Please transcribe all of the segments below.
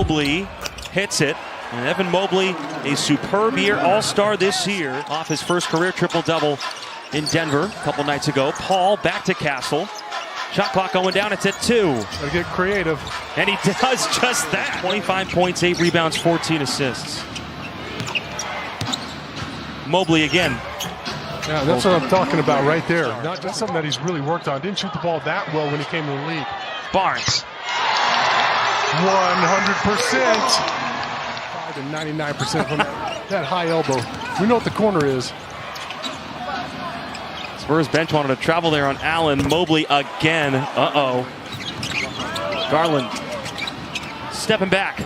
Mobley hits it. And Evan Mobley, a superb year, all-star this year, off his first career triple-double in Denver a couple nights ago. Paul back to Castle. Shot clock going down, it's at 2. Gotta get creative. And he does just that. 25 points, 8 rebounds, 14 assists. Mobley again. Yeah, that's what I'm talking about right there. That's something that he's really worked on. Didn't shoot the ball that well when he came to the league. Barnes. 100%. 5 and 99% from that high elbow. We know what the corner is. Spurs bench wanted to travel there on Allen. Mobley again. Uh-oh. Garland stepping back.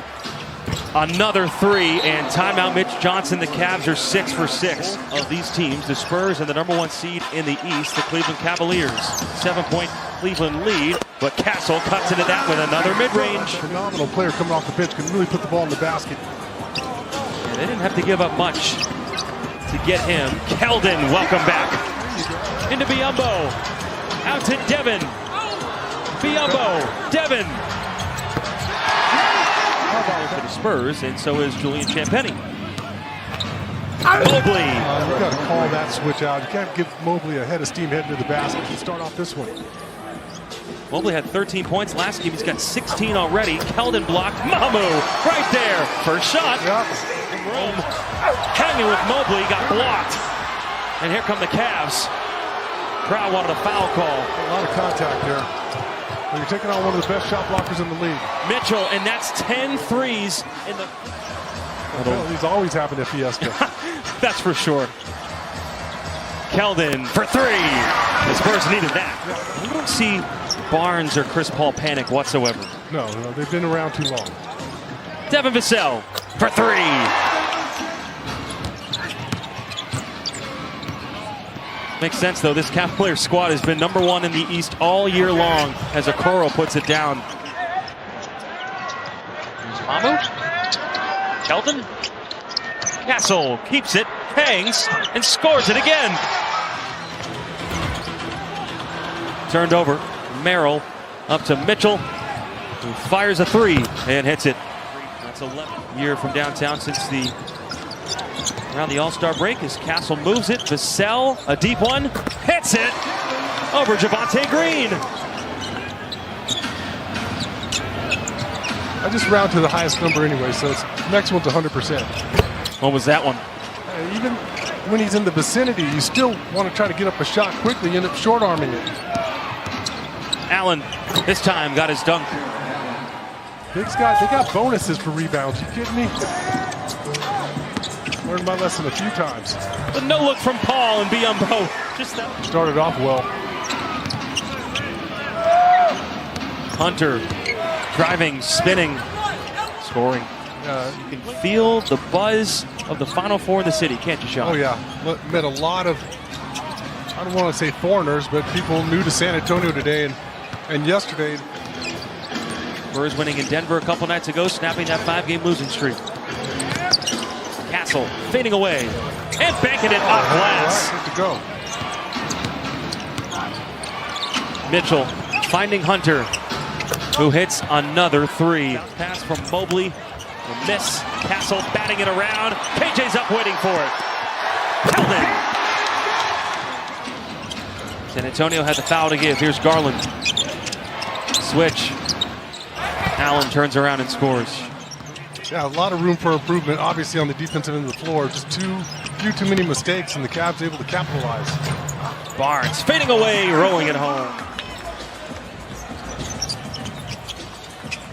Another 3 and timeout Mitch Johnson. The Cavs are 6 for 6 of these teams. The Spurs and the #1 seed in the East, the Cleveland Cavaliers. 7-point Cleveland lead, but Castle cuts into that with another mid-range. Phenomenal player coming off the bench, can really put the ball in the basket. Yeah, they didn't have to give up much to get him. Keldon, welcome back. Into Biyombo. Out to Devin. Biyombo. Devin. For the Spurs, and so is Julian Champagny. Mobley. You got to call that switch out. You can't give Mobley a head of steam heading to the basket and start off this one. Mobley had 13 points last game. He's got 16 already. Keldon blocked. Mamu right there. First shot. Yep. Rome hanging with Mobley. Got blocked. And here come the Cavs. Crowd wanted a foul call. A lot of contact there. You're taking on one of the best shot blockers in the league. Mitchell, and that's 10 threes in the... Well, he's always having a fiesta. That's for sure. Keldon for 3. The Spurs needed that. We don't see Barnes or Chris Paul panic whatsoever. No, they've been around too long. Devin Vassell for 3. Makes sense, though. This Cavaliers squad has been #1 in the East all year long as Okoro puts it down. Mamu. Keldon. Castle keeps it, hangs, and scores it again. Turned over. Merrill up to Mitchell, who fires a 3 and hits it. That's 11th year from downtown since around the All-Star break as Castle moves it. Vassell, a deep one, hits it over Javonte Green. I just round to the highest number anyway, so it's next one's 100%. What was that one? Even when he's in the vicinity, you still want to try to get up a shot quickly, you end up short-arming it. Allen, this time, got his dunk. Big Scott, they got bonuses for rebounds. You kidding me? Learned my lesson a few times. But no look from Paul and Biyombo. Just that. Started off well. Hunter driving, spinning, scoring. You can feel the buzz of the Final Four in the city, can't you, Sean? Oh, yeah. Met a lot of, I don't want to say foreigners, but people new to San Antonio today and yesterday. Spurs winning in Denver a couple nights ago, snapping that 5-game losing streak. Castle fading away and banking it off glass. Right, good to go. Mitchell finding Hunter, who hits another 3. Pass from Mobley. The miss. Castle batting it around. KJ's up waiting for it. Keldon. San Antonio had the foul to give. Here's Garland. Switch. Allen turns around and scores. Yeah, a lot of room for improvement, obviously, on the defensive end of the floor. Just few too many mistakes, and the Cavs able to capitalize. Barnes fading away, rolling it home.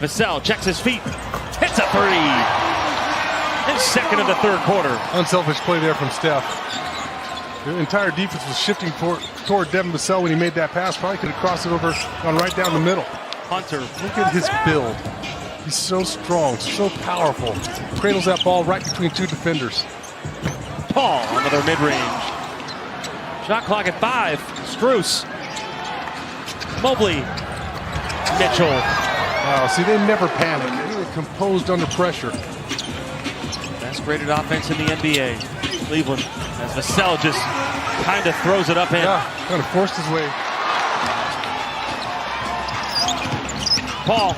Vassell checks his feet, hits a 3. And second of the third quarter. Unselfish play there from Steph. The entire defense was shifting toward Devin Vassell when he made that pass. Probably could have crossed it over, gone right down the middle. Hunter. Look at his build. He's so strong, so powerful. Cradles that ball right between 2 defenders. Paul, another mid-range. Shot clock at 5. Strus. Mobley. Mitchell. Wow, see, they never panic. They were composed under pressure. Best graded offense in the NBA. Cleveland, as Vassell just kind of throws it up in. Yeah, kind of forced his way. Paul.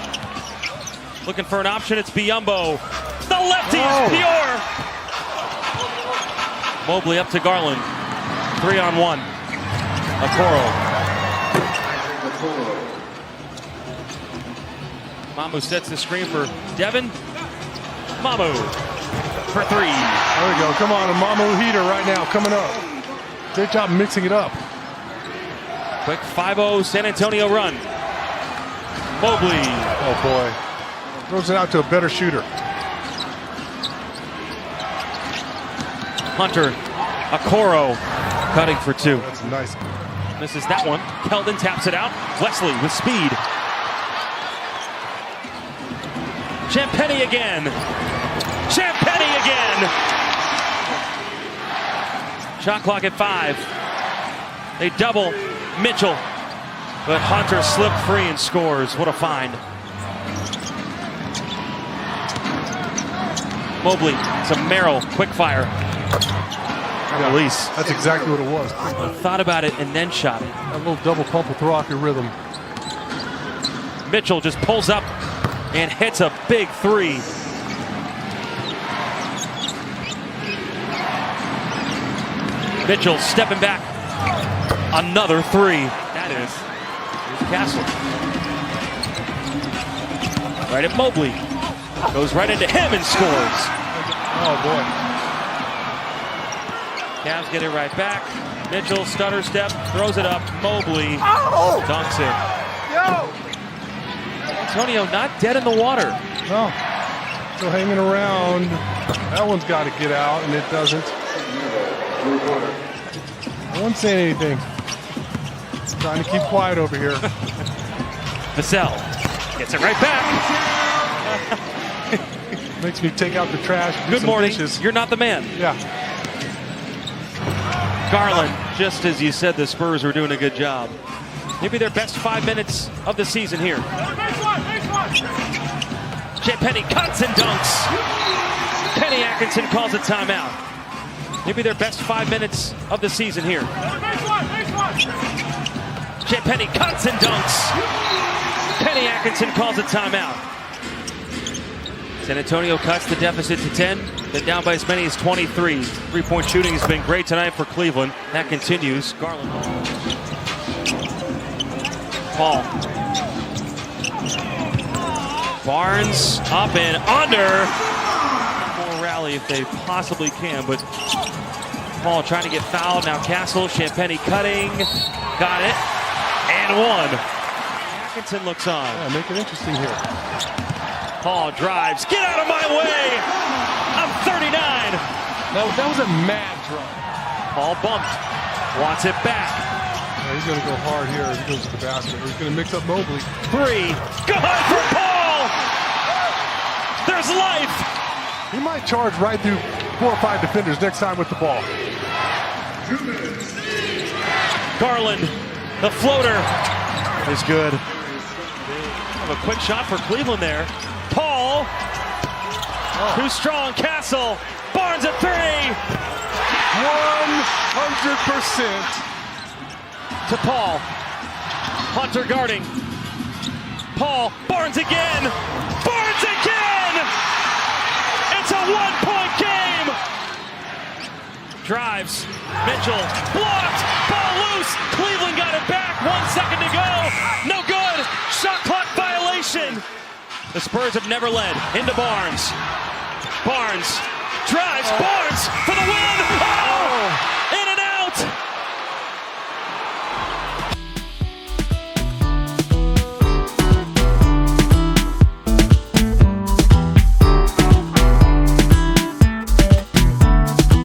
Looking for an option, it's Biyombo. The lefty is pure. Mobley up to Garland. 3-on-1. Okoro. Mamu sets the screen for Devin. Mamu for 3. There we go. Come on, a Mamu heater right now coming up. Great job mixing it up. Quick 5-0 San Antonio run. Mobley. Oh boy. Throws it out to a better shooter. Hunter. Okoro cutting for 2. That's nice. Misses that one. Keldon taps it out. Wesley with speed. Champagnie again. Champagnie again. Shot clock at 5. They double Mitchell. But Hunter slipped free and scores. What a find. Mobley. It's a Merrill. Quick fire. Yeah, Release. That's exactly what it was. Thought about it and then shot it. A little double pump will throw off your rhythm. Mitchell just pulls up and hits a big 3. Mitchell stepping back. Another 3. That is. Here's Castle. Right at Mobley. Goes right into him and scores. Oh boy. Cavs get it right back. Mitchell stutter step, throws it up. Mobley dunks it. Antonio not dead in the water. No. Still hanging around. That one's got to get out, and it doesn't. No one's saying anything. Trying to keep quiet over here. Vassell gets it right back. Makes me take out the trash. Good morning. Dishes. You're not the man. Yeah. Garland, just as you said, the Spurs were doing a good job. Maybe their best 5 minutes of the season here. Penny cuts and dunks. Kenny Atkinson calls a timeout. Maybe their best 5 minutes of the season here. Penny cuts and dunks. Kenny Atkinson calls a timeout. San Antonio cuts the deficit to 10. Then down by as many as 23. Three-point shooting has been great tonight for Cleveland. That continues. Garland. Paul. Barnes up and under. More rally if they possibly can, but Paul trying to get fouled. Now Castle, Champagnie cutting. Got it. And 1. Atkinson looks on. Yeah, make it interesting here. Paul drives. Get out of my way! I'm 39. That was a mad drive. Paul bumped. Wants it back. Yeah, he's going to go hard here as he goes to the basket. He's going to mix up Mobley. 3. Good for Paul! There's life! He might charge right through 4 or 5 defenders next time with the ball. Garland, the floater is good. Have a quick shot for Cleveland there. Paul, too strong. Castle, Barnes at 3. 100%. To Paul. Hunter guarding. Paul, Barnes again. Barnes again! It's a 1-point game! Drives. Mitchell blocked. Ball loose. Cleveland got it back. 1 second to go. No good. Shot clock violation. The Spurs have never led. Into Barnes. Barnes drives. Barnes for the win.